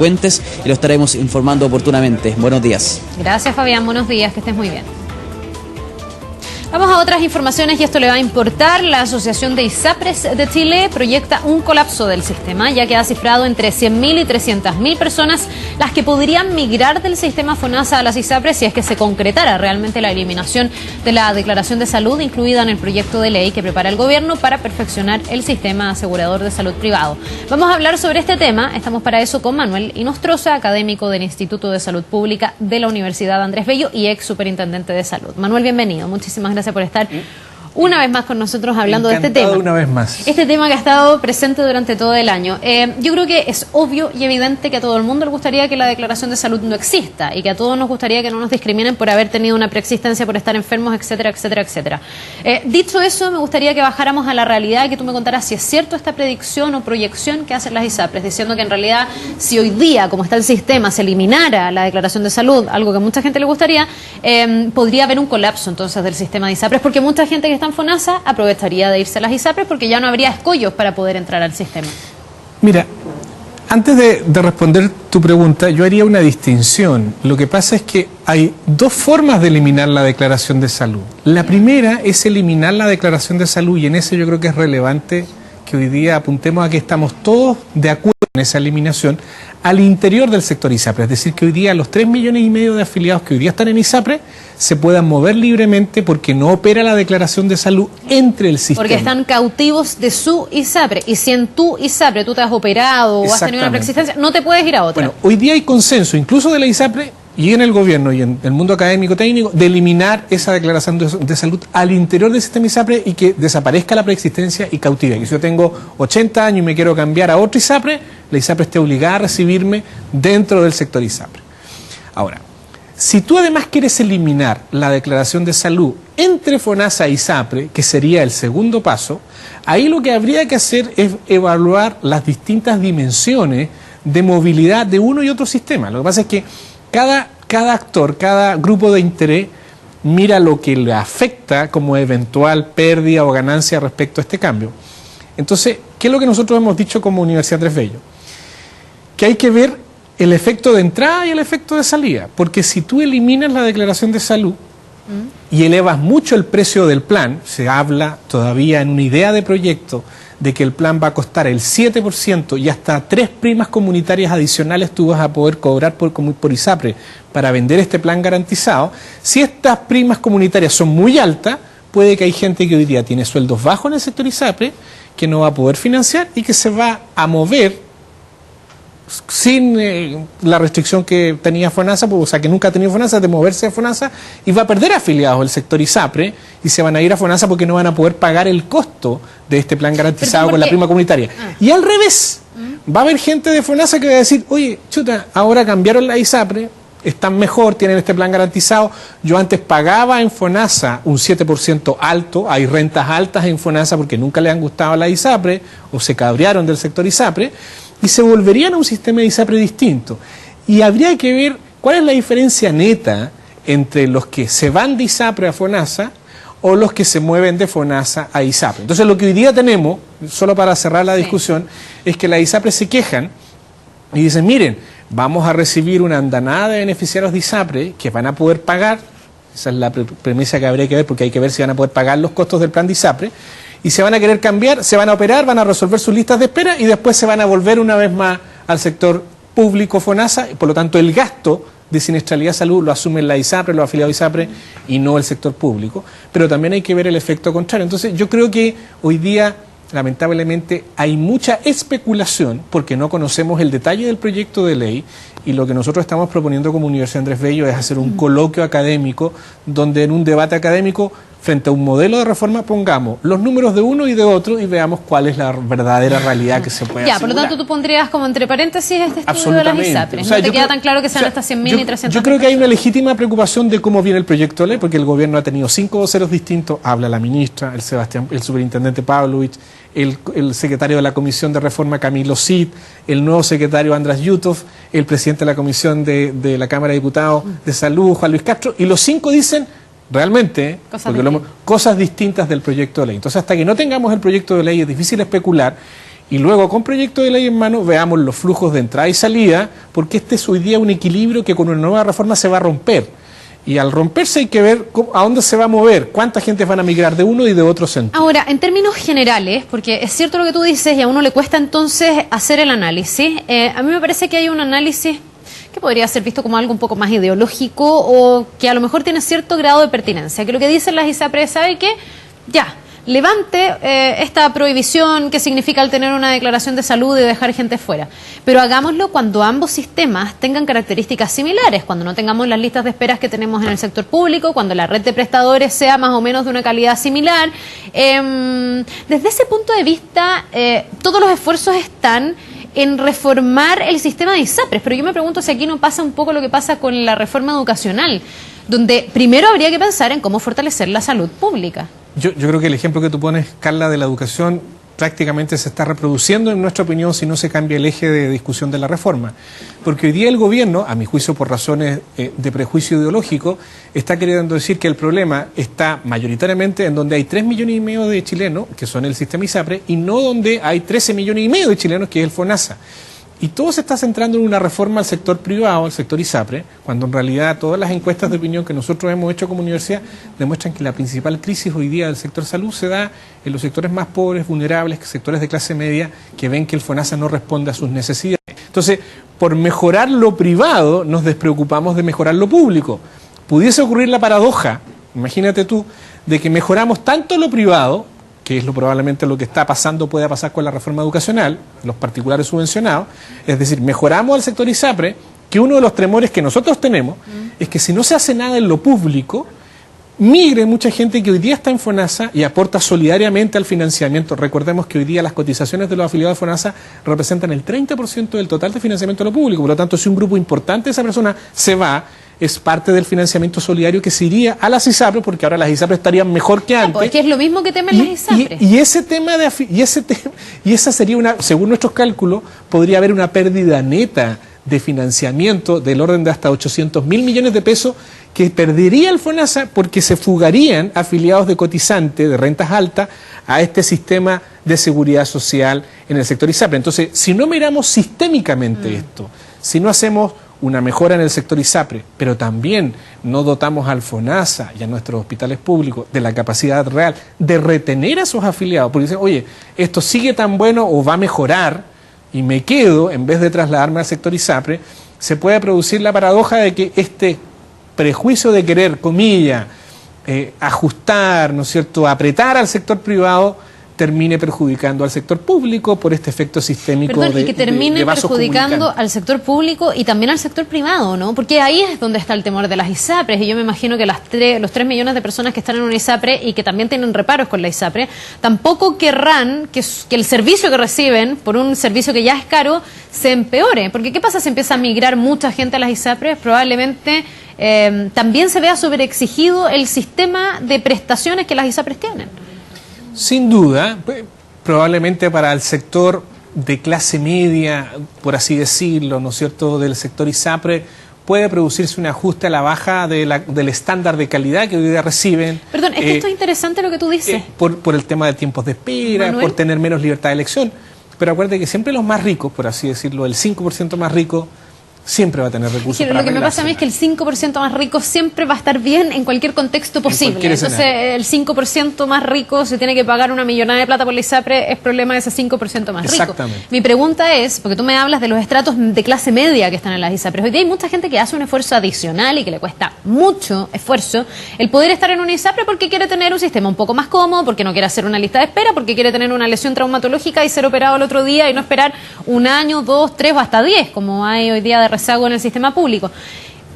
Fuentes y lo estaremos informando oportunamente. Buenos días. Gracias, Fabián. Buenos días. Que estés muy bien. Vamos a otras informaciones y esto le va a importar. La Asociación de ISAPRES de Chile proyecta un colapso del sistema, ya que ha cifrado entre 100.000 y 300.000 personas las que podrían migrar del sistema FONASA a las ISAPRES si es que se concretara realmente la eliminación de la declaración de salud incluida en el proyecto de ley que prepara el gobierno para perfeccionar el sistema asegurador de salud privado. Vamos a hablar sobre este tema. Estamos para eso con Manuel Inostroza, académico del Instituto de Salud Pública de la Universidad Andrés Bello y ex superintendente de salud. Manuel, bienvenido. Muchísimas gracias por estar una vez más con nosotros hablando Encantado de este tema. Una vez más. Este tema que ha estado presente durante todo el año. Yo creo que es obvio y evidente que a todo el mundo le gustaría que la declaración de salud no exista y que a todos nos gustaría que no nos discriminen por haber tenido una preexistencia, por estar enfermos, etcétera, etcétera, etcétera. Dicho eso, me gustaría que bajáramos a la realidad, que tú me contaras si es cierto esta predicción o proyección que hacen las ISAPRES, diciendo que en realidad si hoy día, como está el sistema, se eliminara la declaración de salud, algo que a mucha gente le gustaría, podría haber un colapso entonces del sistema de ISAPRES, porque mucha gente que está en FONASA aprovecharía de irse a las ISAPRES porque ya no habría escollos para poder entrar al sistema. Mira, antes de responder tu pregunta, yo haría una distinción. Lo que pasa es que hay dos formas de eliminar la declaración de salud. La primera es eliminar la declaración de salud y en eso yo creo que es relevante que hoy día apuntemos a que estamos todos de acuerdo en esa eliminación al interior del sector ISAPRE. Es decir, que hoy día los 3,5 millones de afiliados que hoy día están en ISAPRE se puedan mover libremente porque no opera la declaración de salud entre el sistema. Porque están cautivos de su ISAPRE. Y si en tu ISAPRE tú te has operado o has tenido una preexistencia, no te puedes ir a otra. Bueno, hoy día hay consenso, incluso de la ISAPRE y en el gobierno y en el mundo académico técnico, de eliminar esa declaración de salud al interior del sistema ISAPRE y que desaparezca la preexistencia y cautividad. Que si yo tengo 80 años y me quiero cambiar a otro ISAPRE, la ISAPRE esté obligada a recibirme dentro del sector ISAPRE. Ahora, si tú además quieres eliminar la declaración de salud entre FONASA e ISAPRE, que sería el segundo paso, ahí lo que habría que hacer es evaluar las distintas dimensiones de movilidad de uno y otro sistema. Lo que pasa es que cada actor, cada grupo de interés mira lo que le afecta como eventual pérdida o ganancia respecto a este cambio. Entonces, ¿qué es lo que nosotros hemos dicho como Universidad Andrés Bello? Que hay que ver el efecto de entrada y el efecto de salida, porque si tú eliminas la declaración de salud y elevas mucho el precio del plan, se habla todavía en una idea de proyecto de que el plan va a costar el 7% y hasta 3 primas comunitarias adicionales tú vas a poder cobrar por ISAPRE para vender este plan garantizado. Si estas primas comunitarias son muy altas, puede que hay gente que hoy día tiene sueldos bajos en el sector ISAPRE que no va a poder financiar y que se va a mover sin la restricción que tenía FONASA, o sea, que nunca ha tenido FONASA, de moverse a FONASA, y va a perder afiliados el sector ISAPRE y se van a ir a FONASA porque no van a poder pagar el costo de este plan garantizado con la prima comunitaria. Y al revés, va a haber gente de FONASA que va a decir, oye, chuta, ahora cambiaron la ISAPRE, están mejor, tienen este plan garantizado, yo antes pagaba en FONASA un 7% alto, hay rentas altas en FONASA porque nunca les han gustado la ISAPRE o se cabrearon del sector ISAPRE, y se volverían a un sistema de ISAPRE distinto. Y habría que ver cuál es la diferencia neta entre los que se van de ISAPRE a FONASA o los que se mueven de FONASA a ISAPRE. Entonces lo que hoy día tenemos, solo para cerrar la discusión, es que las ISAPRE se quejan y dicen, miren, vamos a recibir una andanada de beneficiarios de ISAPRE que van a poder pagar, esa es la premisa que habría que ver porque hay que ver si van a poder pagar los costos del plan de ISAPRE, y se van a querer cambiar, se van a operar, van a resolver sus listas de espera y después se van a volver una vez más al sector público FONASA, y por lo tanto el gasto de siniestralidad salud lo asumen la ISAPRE, los afiliados de ISAPRE y no el sector público, pero también hay que ver el efecto contrario. Entonces yo creo que hoy día lamentablemente hay mucha especulación porque no conocemos el detalle del proyecto de ley y lo que nosotros estamos proponiendo como Universidad Andrés Bello es hacer un coloquio académico donde en un debate académico frente a un modelo de reforma pongamos los números de uno y de otro y veamos cuál es la verdadera realidad que se puede asegurar. Por lo tanto tú pondrías como entre paréntesis este estudio de las ISAPRES. O sea, no te queda tan claro que sean estas 100.000 y 300.000. Yo creo que hay una legítima preocupación de cómo viene el proyecto de ley, porque el gobierno ha tenido 5 voceros distintos, habla la ministra, el superintendente Pavlovich, el secretario de la Comisión de Reforma Camilo Cid, el nuevo secretario András Yutov, el presidente de la Comisión de la Cámara de Diputados de Salud, Juan Luis Castro, y los 5 dicen realmente cosas distintas del proyecto de ley. Entonces, hasta que no tengamos el proyecto de ley es difícil especular y luego con proyecto de ley en mano veamos los flujos de entrada y salida, porque este es hoy día un equilibrio que con una nueva reforma se va a romper. Y al romperse hay que ver a dónde se va a mover, cuánta gente van a migrar de uno y de otro centro. Ahora, en términos generales, porque es cierto lo que tú dices y a uno le cuesta entonces hacer el análisis, a mí me parece que hay un análisis que podría ser visto como algo un poco más ideológico o que a lo mejor tiene cierto grado de pertinencia, que lo que dicen las ISAPRES, ¿sabe qué? Ya, levante esta prohibición que significa el tener una declaración de salud y dejar gente fuera. Pero hagámoslo cuando ambos sistemas tengan características similares, cuando no tengamos las listas de esperas que tenemos en el sector público, cuando la red de prestadores sea más o menos de una calidad similar. Desde ese punto de vista, todos los esfuerzos están en reformar el sistema de ISAPRES, pero yo me pregunto si aquí no pasa un poco lo que pasa con la reforma educacional, donde primero habría que pensar en cómo fortalecer la salud pública. Yo creo que el ejemplo que tú pones, Carla, de la educación prácticamente se está reproduciendo en nuestra opinión si no se cambia el eje de discusión de la reforma. Porque hoy día el gobierno, a mi juicio por razones de prejuicio ideológico, está queriendo decir que el problema está mayoritariamente en donde hay 3,5 millones de chilenos, que son el sistema ISAPRE, y no donde hay 13,5 millones de chilenos, que es el FONASA. Y todo se está centrando en una reforma al sector privado, al sector ISAPRE, cuando en realidad todas las encuestas de opinión que nosotros hemos hecho como universidad demuestran que la principal crisis hoy día del sector salud se da en los sectores más pobres, vulnerables, sectores de clase media, que ven que el FONASA no responde a sus necesidades. Entonces, por mejorar lo privado, nos despreocupamos de mejorar lo público. Pudiese ocurrir la paradoja, imagínate tú, de que mejoramos tanto lo privado, que es probablemente lo que está pasando, puede pasar con la reforma educacional, los particulares subvencionados, es decir, mejoramos al sector ISAPRE, que uno de los temores que nosotros tenemos es que si no se hace nada en lo público, migre mucha gente que hoy día está en FONASA y aporta solidariamente al financiamiento. Recordemos que hoy día las cotizaciones de los afiliados de FONASA representan el 30% del total de financiamiento de lo público, por lo tanto, si un grupo importante de esa persona se va, es parte del financiamiento solidario que se iría a las ISAPRES, porque ahora las ISAPRES estarían mejor que antes. Porque es lo mismo que temen las ISAPRES. Y ese tema y esa sería una, según nuestros cálculos, podría haber una pérdida neta de financiamiento del orden de hasta 800.000 millones de pesos que perdería el FONASA porque se fugarían afiliados de cotizantes de rentas altas a este sistema de seguridad social en el sector ISAPRE. Entonces, si no miramos sistémicamente esto, si no hacemos una mejora en el sector ISAPRE, pero también no dotamos al FONASA y a nuestros hospitales públicos de la capacidad real de retener a sus afiliados, porque dicen, oye, esto sigue tan bueno o va a mejorar y me quedo, en vez de trasladarme al sector ISAPRE, se puede producir la paradoja de que este prejuicio de querer, comillas, ajustar, ¿no es cierto?, apretar al sector privado, termine perjudicando al sector público por este efecto sistémico. Y que termine perjudicando al sector público y también al sector privado, ¿no? Porque ahí es donde está el temor de las ISAPRES, y yo me imagino que los 3 millones de personas que están en una ISAPRE y que también tienen reparos con la ISAPRE, tampoco querrán que el servicio que reciben por un servicio que ya es caro se empeore, porque ¿qué pasa si empieza a migrar mucha gente a las ISAPRES? Probablemente también se vea sobreexigido el sistema de prestaciones que las ISAPRES tienen. Sin duda, probablemente para el sector de clase media, por así decirlo, ¿no es cierto?, del sector ISAPRE, puede producirse un ajuste a la baja del estándar de calidad que hoy día reciben. Perdón, es que esto es interesante lo que tú dices. Por el tema de tiempos de espera, Manuel, por tener menos libertad de elección. Pero acuérdate que siempre los más ricos, por así decirlo, el 5% más rico, siempre va a tener recursos para lo que me pasa a mí es que el 5% más rico siempre va a estar bien en cualquier contexto posible. Entonces, el 5% más rico se tiene que pagar una millonada de plata por la ISAPRE, es problema de ese 5% más rico. Exactamente. Mi pregunta es, porque tú me hablas de los estratos de clase media que están en las ISAPRES. Hoy día hay mucha gente que hace un esfuerzo adicional y que le cuesta mucho esfuerzo el poder estar en una ISAPRE porque quiere tener un sistema un poco más cómodo, porque no quiere hacer una lista de espera, porque quiere tener una lesión traumatológica y ser operado el otro día y no esperar 1 año, 2, 3 o hasta 10, como hay hoy día de rezago en el sistema público.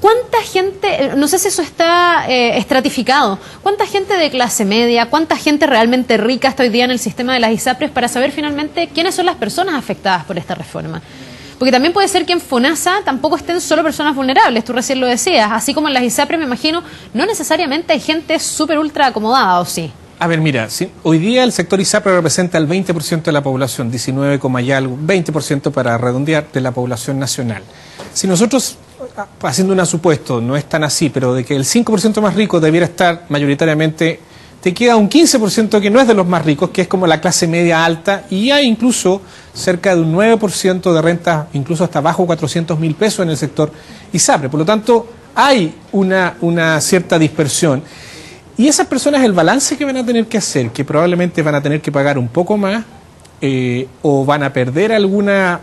¿Cuánta gente, no sé si eso está estratificado, cuánta gente de clase media, cuánta gente realmente rica está hoy día en el sistema de las ISAPRES para saber finalmente quiénes son las personas afectadas por esta reforma? Porque también puede ser que en FONASA tampoco estén solo personas vulnerables, tú recién lo decías, así como en las ISAPRES me imagino, no necesariamente hay gente súper ultra acomodada, ¿o sí? A ver, mira, hoy día el sector ISAPRE representa el 20% de la población, 19, y algo, 20% para redondear de la población nacional. Si nosotros, haciendo un supuesto, no es tan así, pero de que el 5% más rico debiera estar mayoritariamente, te queda un 15% que no es de los más ricos, que es como la clase media alta, y hay incluso cerca de un 9% de rentas, incluso hasta bajo 400.000 pesos en el sector ISAPRE. Por lo tanto, hay una cierta dispersión. Y esas personas, el balance que van a tener que hacer, que probablemente van a tener que pagar un poco más, o van a perder alguna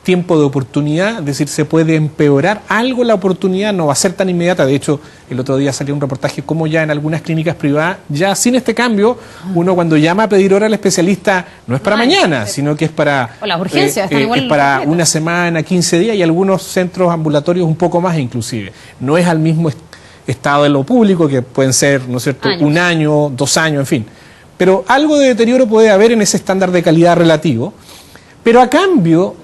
tiempo de oportunidad, es decir, se puede empeorar algo la oportunidad, no va a ser tan inmediata. De hecho, el otro día salió un reportaje como ya en algunas clínicas privadas, ya sin este cambio, uno cuando llama a pedir hora al especialista no es para mañana, sino que es para, o las urgencias, es para una semana, 15 días, y algunos centros ambulatorios un poco más inclusive. No es al mismo estado de lo público, que pueden ser, ¿no es cierto?, un año, 2 años, en fin. Pero algo de deterioro puede haber en ese estándar de calidad relativo. Pero ¿a cambio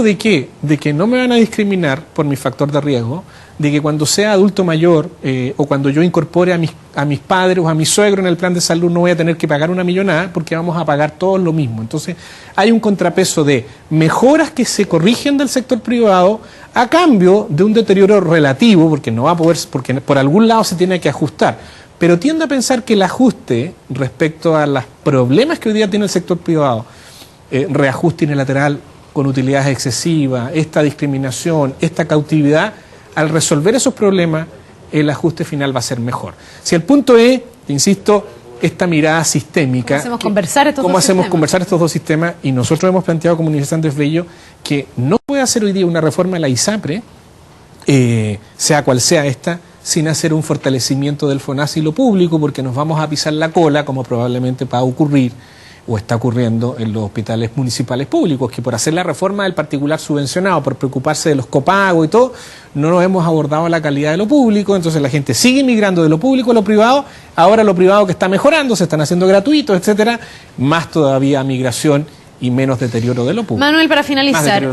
de qué? De que no me van a discriminar por mi factor de riesgo, de que cuando sea adulto mayor o cuando yo incorpore a mis padres o a mi suegro en el plan de salud no voy a tener que pagar una millonada porque vamos a pagar todos lo mismo. Entonces hay un contrapeso de mejoras que se corrigen del sector privado a cambio de un deterioro relativo, porque no va a poder, porque por algún lado se tiene que ajustar. Pero tiendo a pensar que el ajuste respecto a los problemas que hoy día tiene el sector privado, reajuste unilateral con utilidades excesivas, esta discriminación, esta cautividad, al resolver esos problemas, el ajuste final va a ser mejor. Si el punto es, insisto, esta mirada sistémica, ¿cómo hacemos conversar estos dos sistemas? Y nosotros hemos planteado como Universidad Andrés Bello que no puede hacer hoy día una reforma de la ISAPRE, sea cual sea esta, sin hacer un fortalecimiento del FONASA y lo público, porque nos vamos a pisar la cola, como probablemente va a ocurrir o está ocurriendo en los hospitales municipales públicos, que por hacer la reforma del particular subvencionado, por preocuparse de los copagos y todo, no nos hemos abordado la calidad de lo público. Entonces la gente sigue migrando de lo público a lo privado. Ahora lo privado que está mejorando, se están haciendo gratuitos, etcétera, más todavía migración y menos deterioro de lo público. Hanuel, para finalizar,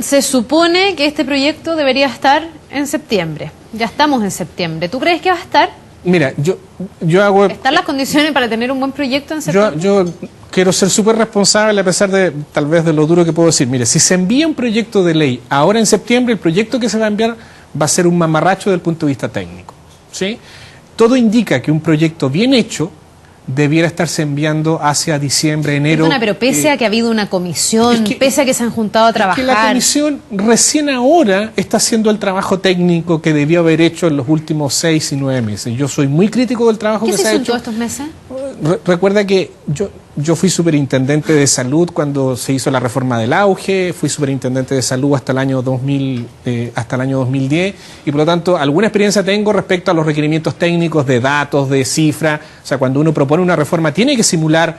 se supone que este proyecto debería estar en septiembre. Ya estamos en septiembre. ¿Tú crees que va a estar? Mira, yo hago... ¿Están las condiciones para tener un buen proyecto en septiembre? Yo quiero ser súper responsable a pesar de, tal vez, de lo duro que puedo decir. Mire, si se envía un proyecto de ley ahora en septiembre, el proyecto que se va a enviar va a ser un mamarracho desde el punto de vista técnico, ¿sí? Todo indica que un proyecto bien hecho debiera estarse enviando hacia diciembre, enero. Perdona, pero pese a que ha habido una comisión, pese a que se han juntado a trabajar... Es que la comisión recién ahora está haciendo el trabajo técnico que debió haber hecho en los últimos 6 y 9 meses. Yo soy muy crítico del trabajo que se ha hecho. ¿Qué se hizo en todos estos meses? Recuerda que yo fui superintendente de salud cuando se hizo la reforma del auge, fui superintendente de salud hasta el año 2010, y por lo tanto alguna experiencia tengo respecto a los requerimientos técnicos de datos, de cifras. O sea, cuando uno propone una reforma tiene que simular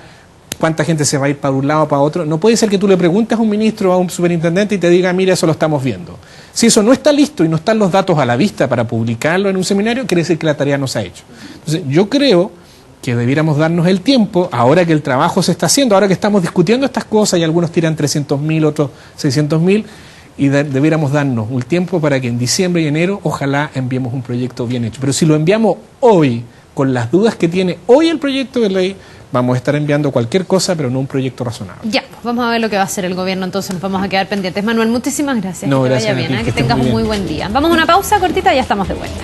cuánta gente se va a ir para un lado o para otro. No puede ser que tú le preguntes a un ministro o a un superintendente y te diga, mira, eso lo estamos viendo. Si eso no está listo y no están los datos a la vista para publicarlo en un seminario, quiere decir que la tarea no se ha hecho. Entonces, yo creo que debiéramos darnos el tiempo, ahora que el trabajo se está haciendo, ahora que estamos discutiendo estas cosas y algunos tiran 300.000, otros 600.000, y debiéramos darnos un tiempo para que en diciembre y enero ojalá enviemos un proyecto bien hecho. Pero si lo enviamos hoy, con las dudas que tiene hoy el proyecto de ley, vamos a estar enviando cualquier cosa, pero no un proyecto razonable. Ya, pues vamos a ver lo que va a hacer el gobierno, entonces nos vamos a quedar pendientes. Manuel, muchísimas gracias. No, que gracias vaya bien, a ti, que tengas un muy buen día. Vamos a una pausa cortita y ya estamos de vuelta.